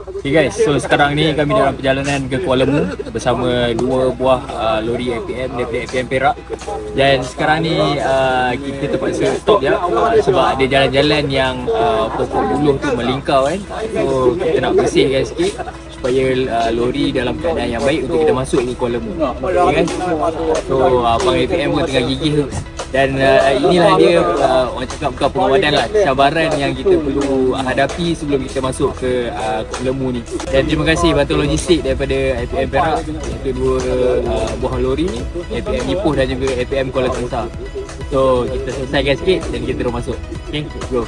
Okay guys, so sekarang ni kami dalam perjalanan ke Kuala Mu bersama dua buah lori APM daripada APM Perak. Dan sekarang ni kita terpaksa stop je sebab ada jalan-jalan yang pokok buluh tu melingkar kan. So kita nak bersihkan sikit supaya lori dalam keadaan yang baik untuk kita masuk ke Kuala Mu. Okay guys, so abang APM pun tengah gigih tu. Dan inilah dia orang cakap bukan pengawadan lah, cabaran yang kita perlu hadapi sebelum kita masuk ke Kuala Mu ni. Dan terima kasih bantuan logistik daripada APM Perak untuk dua buah lori, APM Ipoh dan juga APM Kuala Kangsar. So kita selesaikan sikit dan kita terus masuk. Okay, go.